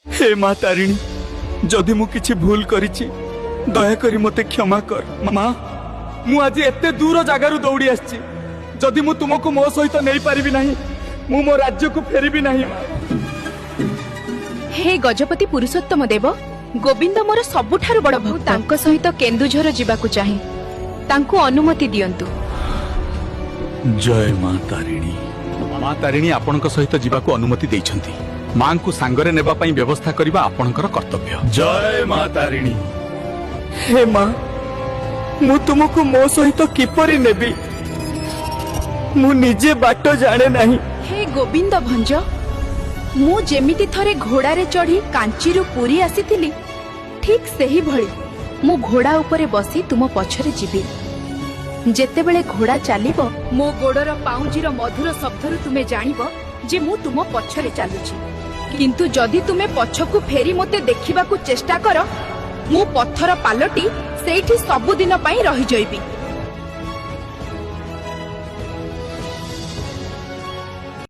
हे माँ तारिणी जदि मु किछि भूल करिछि दया करी मते क्षमा कर। माँ मु आज एते दूर जगारु दौड़ी आछि जदि मु तुमको मो सहित नहीं पारिबि नाही मु मो राज्य को फेरिबि नाही। हे गजपति पुरुषोत्तम देव गोविंद मोर सबुठारु बड़ भक्त तांको सहित केन्दुझर जिबाकु चाहे तांको अनुमति दियंतु। जय माँ तारिणी। माँ तारिणी आपणक सहित जीवाकू अनुमति देइछंती। मां को सांगरे नेबा पई व्यवस्था करबा आपणकर कर्तव्य। जय माँ तारिणी। हे माँ मु तुमको मो सहित किपरि नेबी मु निजे बाट जाने नाही। हे गोविंद भंज मु जेमिति थरे घोड़ारे चढ़ी कांचीरु पुरी आसीथिली ठीक सेही भली मु घोड़ा उपरे बसी तुम पछरे जीवी। जेतेबेले घोड़ा चालिबो मो गोड़र पाउंजीर मधुर शब्दरु तुमे जानिबो जे मु तुम पछरे चालुची। किंतु जदि तुमे पछकु फेरी मते देखिबाकू चेष्टा कर मु पत्थर पालटी सेठी सबुदिन पई रही जइबी।